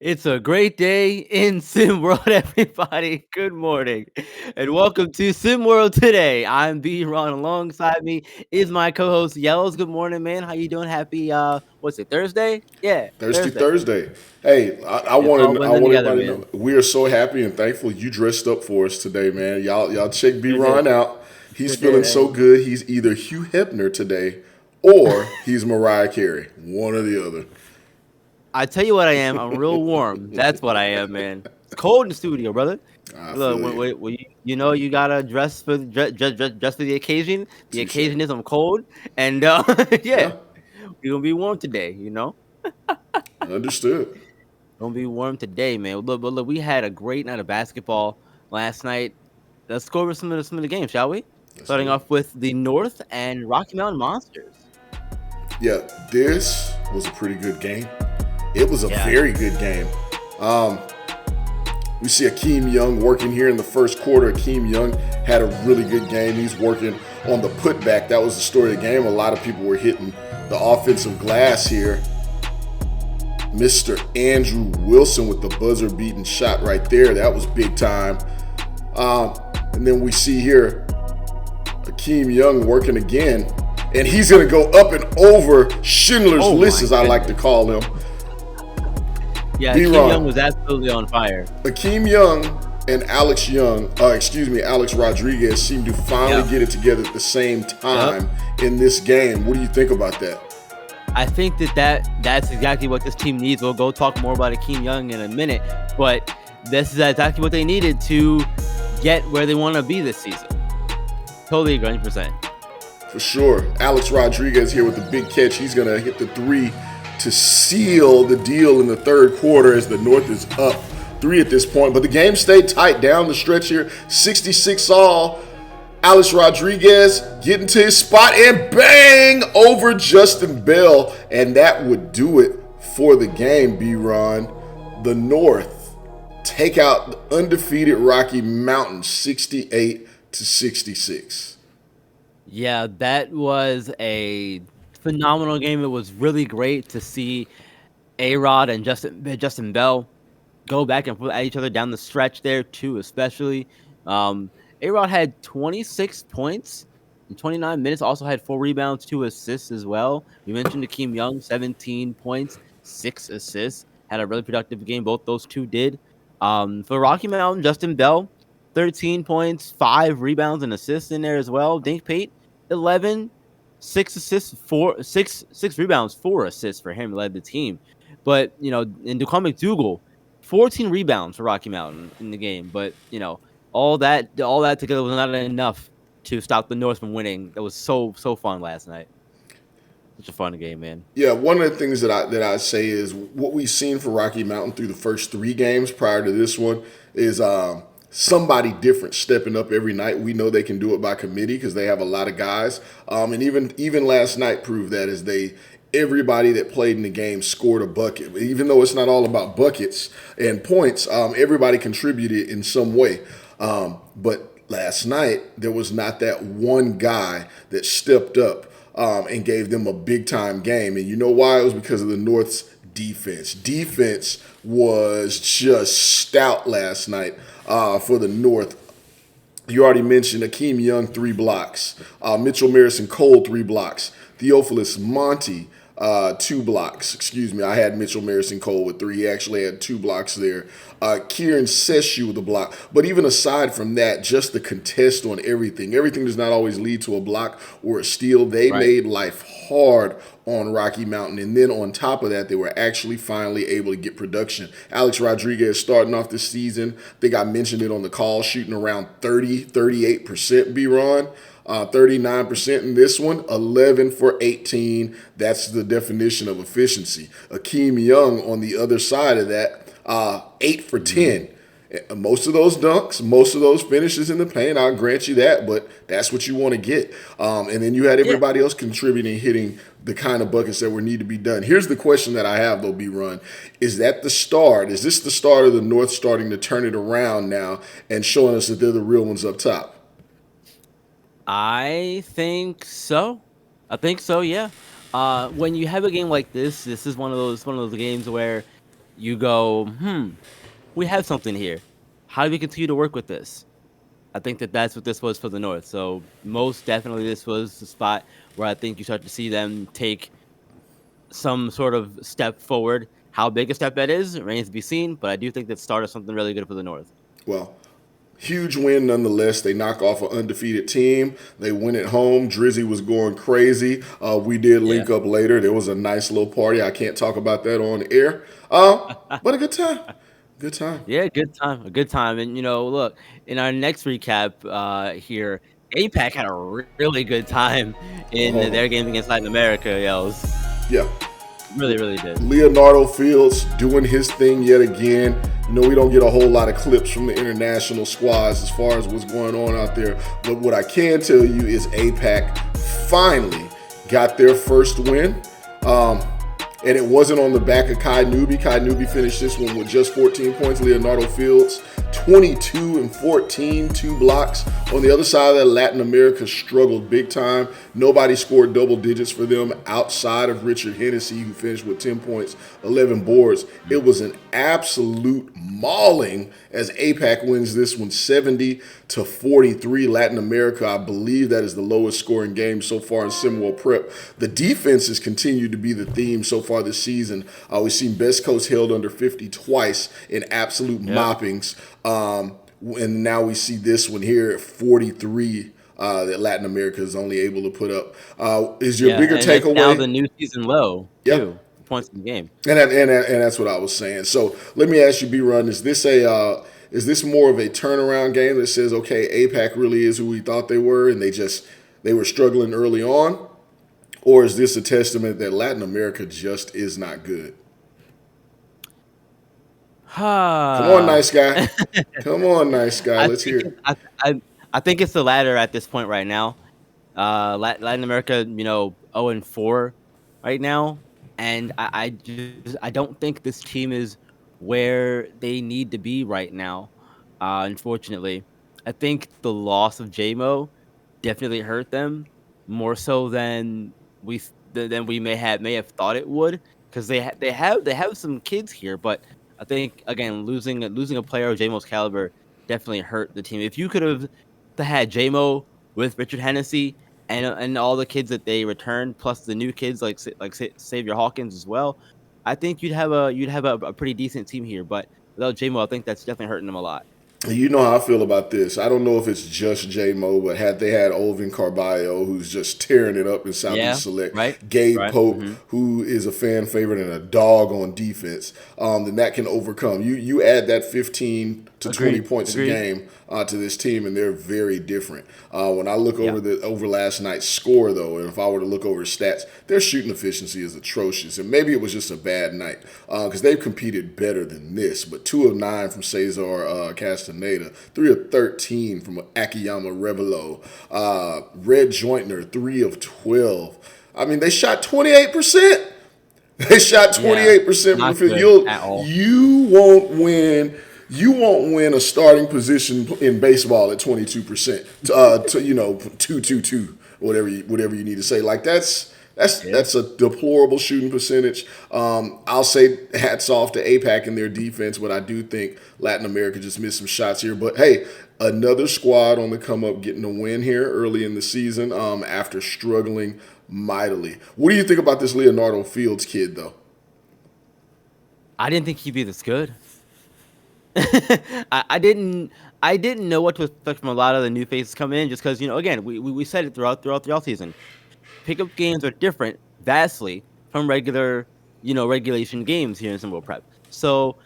It's a great day in SimWorld, everybody. Good morning, and welcome to SimWorld today. I'm B. Ron. Alongside me is my co-host Yells. Good morning, man. How you doing? Happy what's it? Thursday? Yeah, Thirsty Thursday. Thursday. Hey, I It's all want I blending want together, everybody to man. know we are so happy and thankful you dressed up for us today, man. Y'all check B Sure did. Ron out. He's Sure did. feeling so good. He's either Hugh Hefner today or he's Mariah Carey. One or the other. I tell you what I am. I'm real warm. That's what I am, man. It's cold in the studio, brother. I Look, feel you. you know you gotta dress for the occasion. The Touche. occasion is I'm cold, and yeah, Yeah, we're gonna be warm today. You know. understood. Gonna be warm today, man. Look, we had a great night of basketball last night. Let's go over some of the games, shall we? Let's Starting do it. off with the North and Rocky Mountain Monsters. Yeah, this was a pretty good game. It was a Yeah, very good game. Um, We see Akeem Young working here in the first quarter. Akeem Young had a really good game. He's working on the putback. That was the story of the game. A lot of people were hitting the offensive glass here. Mr. Andrew Wilson with the buzzer beating shot right there. That was big time. And then we see here Akeem Young working again. And he's going to go up and over Schindler's oh List, my as I like to goodness. call him. Yeah, Kim Young B-Ron. was absolutely on fire. Akeem Young and Alex Rodriguez seem to finally Yeah, get it together at the same yep. time in this game. What do you think about that? I think that's exactly what this team needs. We'll go talk more about Akeem Young in a minute, but this is exactly what they needed to get where they want to be this season. Totally agree, 100%. For sure. Alex Rodriguez here with the big catch. He's going to hit the three to seal the deal in the third quarter as the North is up three at this point. But the game stayed tight down the stretch here. 66 all. Alex Rodriguez getting to his spot and bang over Justin Bell. And that would do it for the game, B-Ron. The North take out the undefeated Rocky Mountains 68-66. Yeah, that was a phenomenal game. It was really great to see A-Rod and Justin Bell go back and forth at each other down the stretch there too, especially. Um, A-Rod had 26 points in 29 minutes, also had 4 rebounds, 2 assists as well. We mentioned Akeem Young, 17 points, 6 assists. Had a really productive game. Both those two did. For Rocky Mountain, Justin Bell, 13 points, 5 rebounds and assists in there as well. Dink Pate, 11, 6 assists, six rebounds, 4 assists for him, led the team. But in Duquan McDougal, 14 rebounds for Rocky Mountain in the game. But all that together was not enough to stop the North from winning. That was so fun last night. Such a fun game, man. Yeah, one of the things that I say is what we've seen for Rocky Mountain through the first three games prior to this one is somebody different stepping up every night. We know they can do it by committee because they have a lot of guys, and even last night proved that as they everybody that played in the game scored a bucket. Even though it's not all about buckets and points, everybody contributed in some way. But last night there was not that one guy that stepped up and gave them a big time game. And you know why? It was because of the North's defense. Defense was just stout last night for the North. You already mentioned Akeem Young, 3 blocks. Mitchell Marison Cole, 3 blocks. Theophilus Monty, 2 blocks. Excuse me. I had Mitchell Marison Cole with three. He actually had 2 blocks there. Kieran Seshu with a block. But even aside from that, just the contest on everything. Everything does not always lead to a block or a steal. They Right. made life hard on Rocky Mountain. And then on top of that, they were actually finally able to get production. Alex Rodriguez starting off this season, I think I mentioned it on the call, shooting around 38%, B-Ron. 39% in this one, 11 for 18. That's the definition of efficiency. Akeem Young on the other side of that, 8 for Mhm. 10. Most of those dunks, most of those finishes in the paint, I'll grant you that, but that's what you want to get. And then you had Yeah. everybody else contributing, hitting the kind of buckets that were need to be done. Here's the question that I have, though, B-Run. Is that the start? Is this the start of the North starting to turn it around now and showing us that they're the real ones up top? I think so. Yeah. When you have a game like this is one of those games where you go, we have something here. How do we continue to work with this? I think that that's what this was for the North. So most definitely, this was the spot where I think you start to see them take some sort of step forward. How big a step that is remains to be seen, but I do think that started something really good for the North. Well, huge win nonetheless. They knock off an undefeated team. They win at home. Drizzy was going crazy. We did Yeah. link up later. There was a nice little party. I can't talk about that on air, but a good time. Good time. Yeah, good time, a good time, and look, in our next recap here, APAC had a really good time in Oh, their game against Latin America. Yells, yeah. really, really did. Leonardo Fields doing his thing yet again. We don't get a whole lot of clips from the international squads as far as what's going on out there. But what I can tell you is APAC finally got their first win. And it wasn't on the back of Kai Newby. Kai Newby finished this one with just 14 points. Leonardo Fields, 22 and 14, 2 blocks. On the other side of that, Latin America struggled big time. Nobody scored double digits for them outside of Richard Hennessy, who finished with 10 points, 11 boards. It was an absolute mauling as APAC wins this one 70-43. Latin America, I believe that is the lowest scoring game so far in SimWorld Prep. The defense has continued to be the theme so far this season. We've seen Best Coast held under 50 twice in absolute Yep. moppings. And now we see this one here at 43 that Latin America is only able to put up. Is your Yeah, bigger and it's now takeaway? the new season low Yep. too, points in the game. And that's what I was saying. So let me ask you, B Run, is this more of a turnaround game that says, okay, APAC really is who we thought they were, and they were struggling early on, or is this a testament that Latin America just is not good? Come on, I nice guy. Come on, nice guy. Let's think hear it, it. I think it's the latter at this point right now. Latin America, 0-4 right now, and I don't think this team is where they need to be right now. Unfortunately, I think the loss of JMO definitely hurt them more so than we may have thought it would, because they have some kids here, but I think again losing a player of JMO's caliber definitely hurt the team. If you could have had JMO with Richard Hennessy and all the kids that they returned, plus the new kids like Xavier Hawkins as well, I think you'd have a pretty decent team here. But without JMO, I think that's definitely hurting them a lot. You know how I feel about this. I don't know if it's just J Mo, but had they had Olvin Carballo, who's just tearing it up in Yeah, Southeast Select, right, Gabe right. Pope, who is a fan favorite and a dog on defense, then that can overcome. You add that 15 to 20 Agreed, points a agreed. game to this team, and they're very different. When I look Yeah, over last night's score, though, and if I were to look over stats, their shooting efficiency is atrocious, and maybe it was just a bad night because they've competed better than this. But 2 of 9 from Cesar Castaneda, 3 of 13 from Akiyama Revelo, Red Jointner, 3 of 12. I mean, they shot 28%. They shot yeah, 28% from the not field. good at all. You won't win. You won't win a starting position in baseball at 22%. To 2-2-2, whatever you need to say. Like Yeah. that's a deplorable shooting percentage. I'll say hats off to APAC and their defense, but I do think Latin America just missed some shots here. But hey, another squad on the come up getting a win here early in the season after struggling mightily. What do you think about this Leonardo Fields kid, though? I didn't think he'd be this good. I didn't know what to expect from a lot of the new faces coming in, just because again we said it throughout the all season. Pickup games are different vastly from regulation games here in SimWorld Prep. So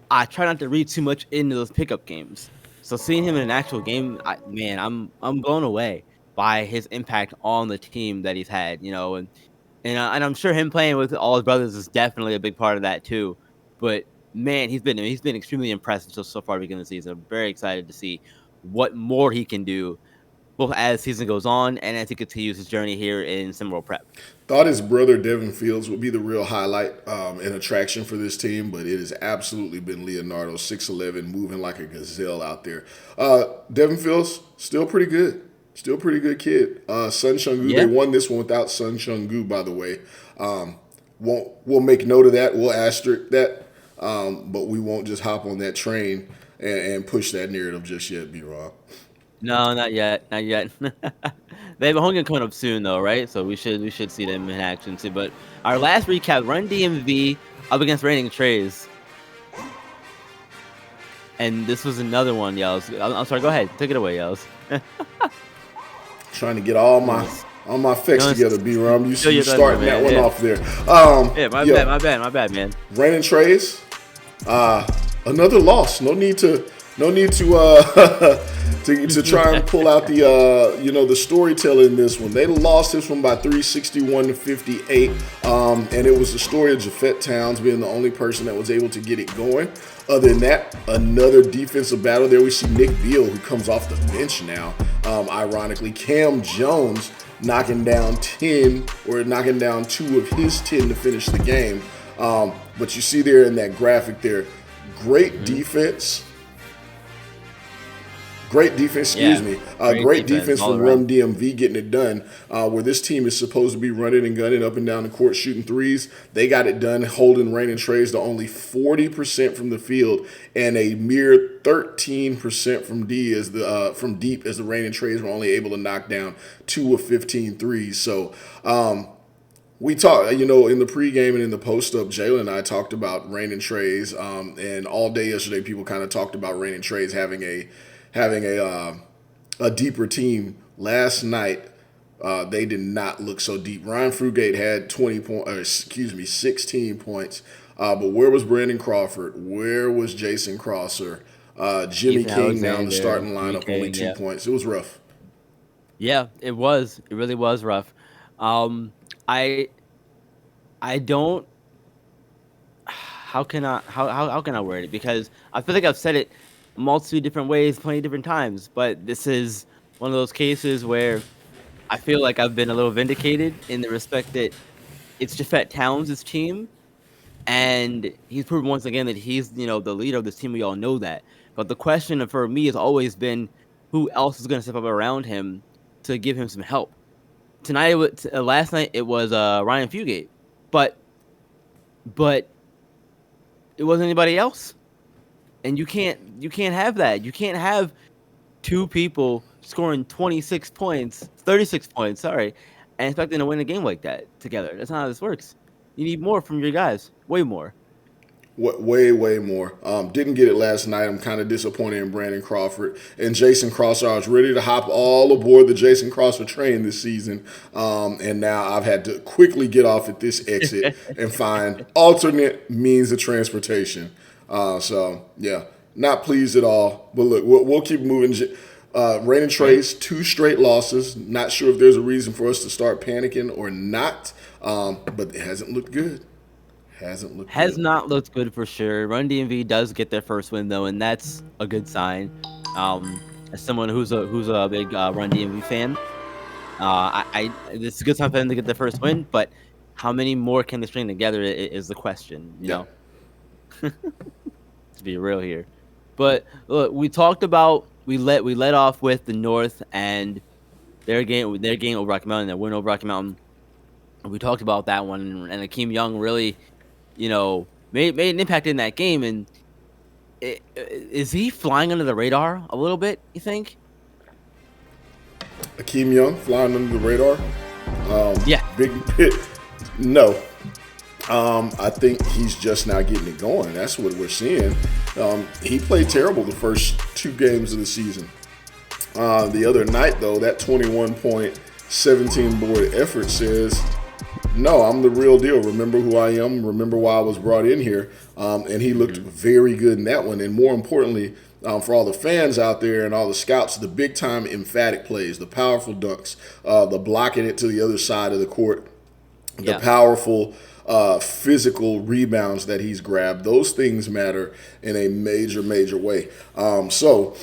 I try not to read too much into those pickup games. So seeing him in an actual game, man, I'm blown away by his impact on the team that he's had. And I'm sure him playing with all his brothers is definitely a big part of that too. But man, he's been extremely impressive so far beginning of the season. I'm very excited to see what more he can do both as season goes on and as he continues his journey here in SimWorld Prep. Thought his brother Devin Fields would be the real highlight and attraction for this team, but it has absolutely been Leonardo, 6'11", moving like a gazelle out there. Devin Fields, still pretty good. Still pretty good kid. Sun Shungu, they Yeah, won this one without Sun Shungu, by the way. We'll make note of that. We'll asterisk that. but we won't just hop on that train and push that narrative just yet, B-Rob. No, not yet, not yet. They have a home game coming up soon, though, right? So we should see them in action too. But our last recap: Run DMV up against Raining Trays, and this was another one, Yells. I'm sorry. Go ahead, take it away, Yells. Trying to get It was, all my you facts know, together, B-Rob. You, still you your thunder, starting that man. one Yeah, off there. yeah. My Yeah, bad, my bad, my bad, man. Brandon Trays, another loss. No need to to try and pull out the the storyteller in this one. They lost this one by 361-58, and it was the story of Japhet Towns being the only person that was able to get it going. Other than that, another defensive battle there. We see Nick Beal, who comes off the bench now. Ironically, Cam Jones knocking down 10 or knocking down 2 of his 10 to finish the game. But you see there in that graphic there, great defense. Great defense, excuse Yeah, me. great Great defense defense all from Rum around. DMV getting it done. Where this team is supposed to be running and gunning up and down the court shooting threes, they got it done, holding Raining Trays to only 40% from the field and a mere 13% from deep as the Raining Trays were only able to knock down 2 of 15 threes. So we talked, in the pregame and in the post-up, Jalen and I talked about Raining Trays, and all day yesterday, people kind of talked about Raining Trays having a deeper team. Last night, they did not look so deep. Ryan Frugate had 16 points. But where was Brandon Crawford? Where was Jason Crosser? Jimmy Ethan King now in the Alexander, starting Jimmy lineup, only King. two Yeah, points. It was rough. yeah. It was. It really was rough. Um, I I don't. How can I word it? Because I feel like I've said it multiple different ways, plenty of different times. But this is one of those cases where I feel like I've been a little vindicated in the respect that it's Japhet Towns' team, and he's proven once again that he's the leader of this team. We all know that. But the question for me has always been who else is going to step up around him to give him some help. Tonight, last night it was Ryan Fugate, but but it wasn't anybody else. And you can't have that. You can't have two people scoring 26 points, 36 points, sorry, and expecting to win a game like that together. That's not how this works. You need more from your guys, way more. Way, way more. Didn't get it last night. I'm kind of disappointed in Brandon Crawford and Jason Crosser. I was ready to hop all aboard the Jason Crosser train this season, and now I've had to quickly get off at this exit and find alternate means of transportation. So yeah, not pleased at all. But look, we'll keep moving. Rain and Right? Trace, 2 straight losses. Not sure if there's a reason for us to start panicking or not, but it hasn't looked good. Hasn't looked Has good. not looked good for sure. Run DMV does get their first win though, and that's a good sign. As someone who's a big Run DMV fan, this is a good time for them to get their first win. But how many more can they string together is the question. Yeah. To be real here. But look, we talked about we let off with the North and their game over Rocky Mountain, their win over Rocky Mountain. We talked about that one, and Akeem Young really, made an impact in that game. And is he flying under the radar a little bit? You think? Akeem Young flying under the radar. Yeah, Big pit. No. I think he's just now getting it going. That's what we're seeing. He played terrible the first 2 games of the season. The other night, though, that 21-point, 17-board effort says, no, I'm the real deal. Remember who I am. Remember why I was brought in here. And he looked very good in that one. And more importantly, for all the fans out there and all the scouts, the big-time emphatic plays, the powerful dunks, the blocking it to the other side of the court, the yeah. powerful physical rebounds that he's grabbed. Those things matter in a major, major way. So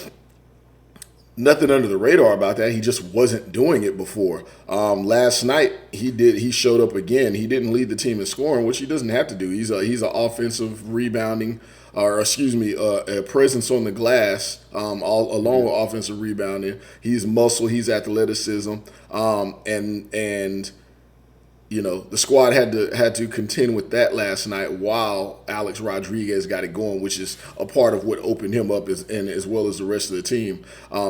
nothing under the radar about that. He just wasn't doing it before. Last night he did. He showed up again. He didn't lead the team in scoring, which he doesn't have to do. He's an offensive rebounding, or excuse me, a presence on the glass, all along with offensive rebounding. He's muscle. He's athleticism, and The squad had to contend with that last night while Alex Rodriguez got it going, which is a part of what opened him up as well as the rest of the team.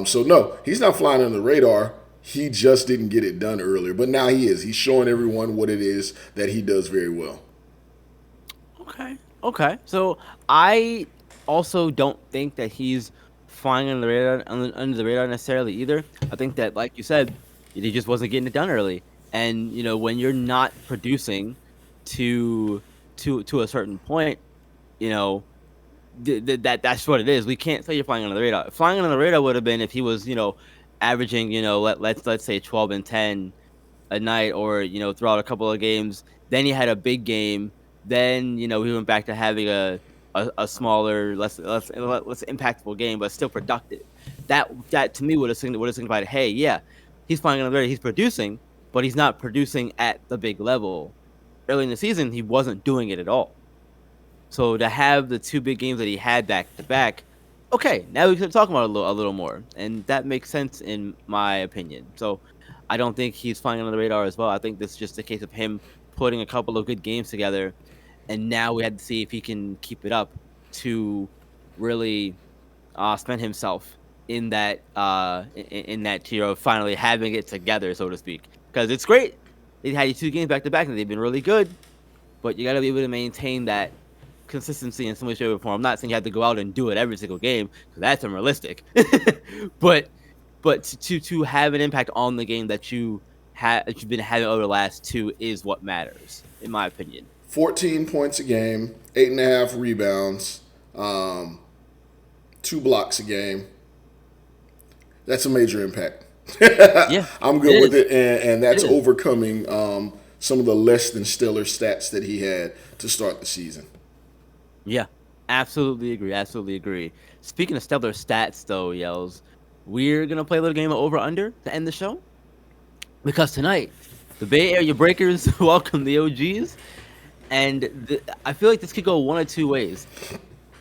So no, he's not flying under the radar. He just didn't get it done earlier, but now he is. He's showing everyone what it is that he does very well. Okay. Okay. So I also don't think that he's flying under the radar under the radar necessarily either. I think that, like you said, he just wasn't getting it done early. And when you're not producing to to a certain point, you know that's what it is. We can't say you're flying under the radar. Flying under the radar would have been if he was averaging let's say 12 and 10 a night, or throughout a couple of games. Then he had a big game. Then he went back to having a smaller, less impactful game, but still productive. That to me would have signified, hey, yeah, he's flying on the radar. He's producing, but he's not producing at the big level. Early in the season, he wasn't doing it at all. So to have the two big games that he had back to back, okay, now we can talk about it a little more, and that makes sense in my opinion. So I don't think he's flying under the radar as well. I think this is just a case of him putting a couple of good games together, and now we had to see if he can keep it up to really spend himself in that tier of finally having it together, so to speak. Because it's great. They had two games back to back, and they've been really good, but you got to be able to maintain that consistency in some way, shape, or form. I'm not saying you have to go out and do it every single game, because that's unrealistic. but to have an impact on the game that you've been having over the last two is what matters, in my opinion. 14 points a game, 8.5 rebounds, 2 blocks a game. That's a major impact. Yeah, I'm good with it, and that's overcoming some of the less than stellar stats that he had to start the season. Yeah, absolutely agree. Absolutely agree. Speaking of stellar stats, though, Yells, we're gonna play a little game of over under to end the show, because tonight the Bay Area Breakers welcome the OGs, and I feel like this could go one of two ways.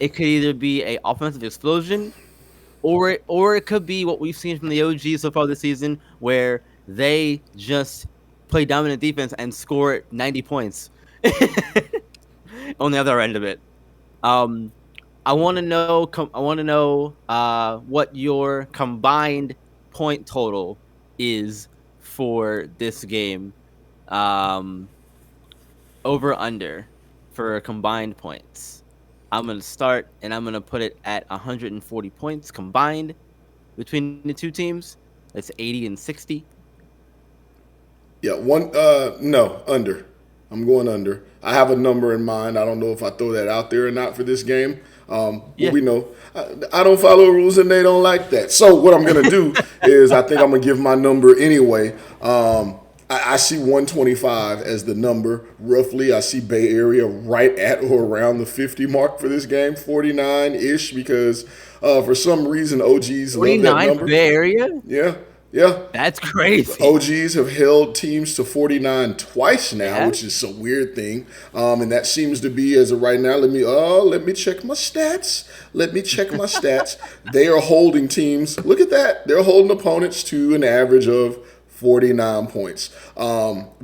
It could either be a offensive explosion, or it could be what we've seen from the OGs so far this season, where they just play dominant defense and score 90 points on the other end of it. Um, I want to know. I want to know what your combined point total is for this game. Um, Over under for combined points. I'm gonna start, and I'm gonna put it at 140 points combined between the two teams. That's 80 and 60. Yeah, no, under. I'm going under. I have a number in mind. I don't know if I throw that out there or not for this game. But Yeah. we know I don't follow rules and they don't like that. So what I'm gonna do is I think I'm gonna give my number anyway. I see 125 as the number roughly. I see Bay Area right at or around the 50 mark for this game, 49 ish, because for some reason OGs love that 49 for number. Bay Area? Yeah, yeah. That's crazy. OGs have held teams to 49 twice now, Yeah. which is a weird thing. And that seems to be, as of right now, let me check my stats. Let me check my stats. They are holding teams. Look at that. They're holding opponents to an average of 49 points.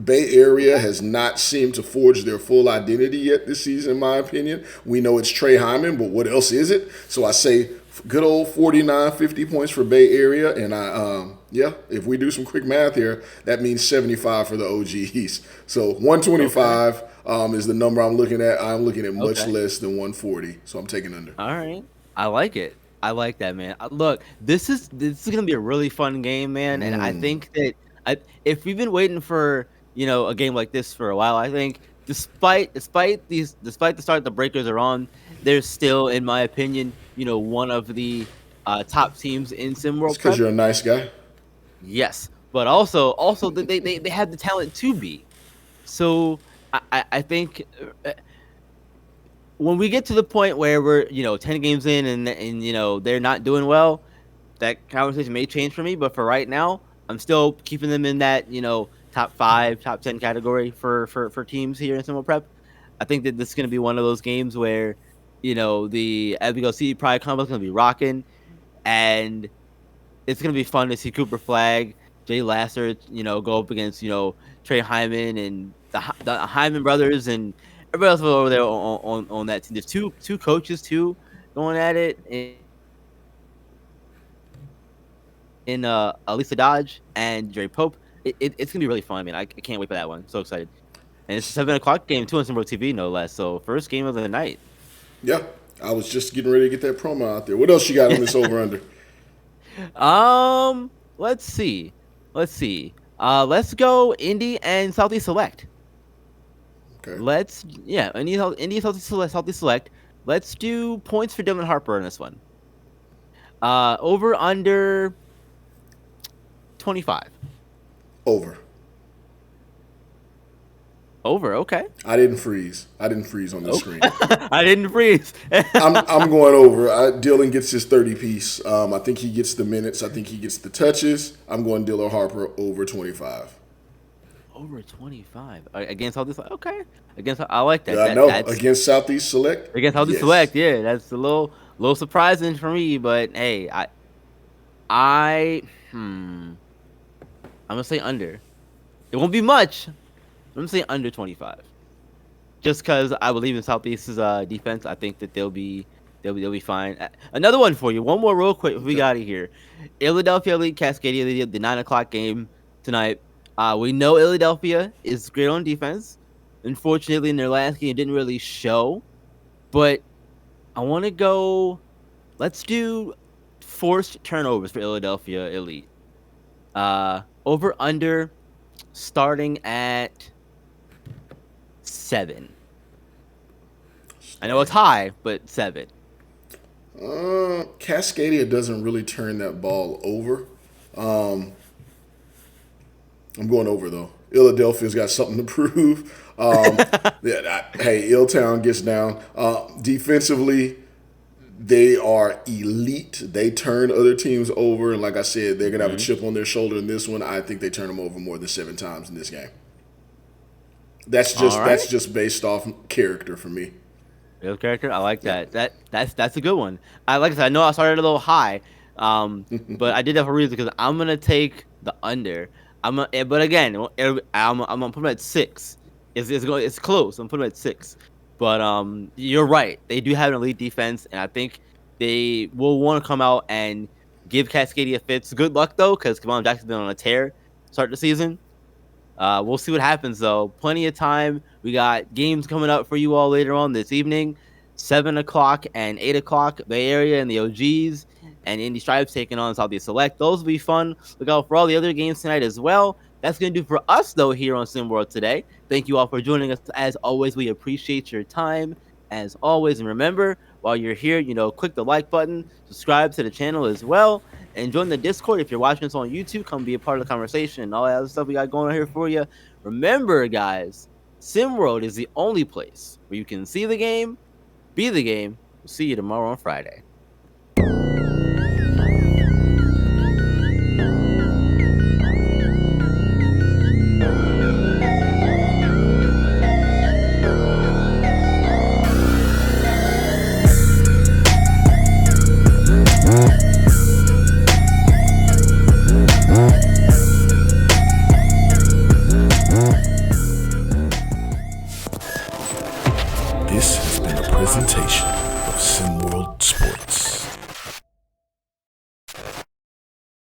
Bay Area has not seemed to forge their full identity yet this season, in my opinion. We know it's Trey Hyman, but what else is it? So I say good old 49, 50 points for Bay Area. And yeah, if we do some quick math here, that means 75 for the OGs. So 125 is the number I'm looking at. I'm looking at much Okay. less than 140. So I'm taking under. All right. I like it. I like that, man. Look, this is gonna be a really fun game, man. And I think that if we've been waiting for a game like this for a while, I think despite the start the Breakers are on, they're still, in my opinion, one of the top teams in It's SimWorld because Prep. you're a nice guy. Yes, but also they have the talent to be. So I think when we get to the point where we're 10 games in, and they're not doing well, that conversation may change for me. But for right now, I'm still keeping them in that top 5, top 10 category for teams here in Simple Prep. I think that this is going to be one of those games where the Abigail C Pride combo is going to be rocking, and it's going to be fun to see Cooper Flag Jay Lasser, go up against Trey Hyman and the Hyman brothers and everybody else over there on that team. There's two coaches too going at it in Alisa Dodge and Jerry Pope. It's gonna be really fun, man. I can't wait for that one. So excited. And it's a 7 o'clock game too on SimWorld TV, no less. So first game of the night. Yeah, I was just getting ready to get that promo out there. What else you got on this over under? Let's see. Let's go Indy and Southeast Select. Okay. Indy Southeast Select. Let's do points for Dylan Harper in this one. Over under 25. Over. Over, okay. I didn't freeze on the screen. I didn't freeze. I'm going over. Dylan gets his 30 piece. I think he gets the minutes. I think he gets the touches. I'm going Dylan Harper over 25. Over 25 against Southeast Select. Okay, I like that. Yeah, I know. Against Southeast Select. Against Southeast Select, yeah, that's a little surprising for me. But hey, I'm gonna say under. It won't be much. I'm gonna say under 25. Just because I believe in Southeast's defense, I think that they'll be fine. Another one for you. One more real quick. We got it here. Philadelphia Elite Cascadia, the 9 o'clock game tonight. We know Philadelphia is great on defense. Unfortunately, in their last game, it didn't really show. But I want to go. Let's do forced turnovers for Philadelphia Elite. Over under starting at 7. I know it's high, but 7. Cascadia doesn't really turn that ball over. I'm going over though. Philadelphia's got something to prove. Hey, Illtown gets down. Defensively, they are elite. They turn other teams over, and like I said, they're gonna have a chip on their shoulder in this one. I think they turn them over more than 7 times in this game. That's just based off character for me. Real character, I like that. That's a good one. Like I said, I know I started a little high, but I did that for a reason because I'm gonna take the under. But again, I'm gonna put them at 6. It's close. I'm putting them at 6. But you're right. They do have an elite defense, and I think they will want to come out and give Cascadia fits. Good luck though, because Kamon Jackson's been on a tear to start the season. We'll see what happens though. Plenty of time. We got games coming up for you all later on this evening. 7 o'clock and 8 o'clock. Bay Area and the OGs and Indy Stripes taking on Southeast Select. Those will be fun. Look out for all the other games tonight as well. That's going to do for us, though, here on SimWorld today. Thank you all for joining us. As always, we appreciate your time, as always. And remember, while you're here, click the like button, subscribe to the channel as well, and join the Discord. If you're watching us on YouTube, come be a part of the conversation and all that other stuff we got going on here for you. Remember, guys, SimWorld is the only place where you can see the game, be the game. We'll see you tomorrow on Friday. This has been a presentation of SimWorld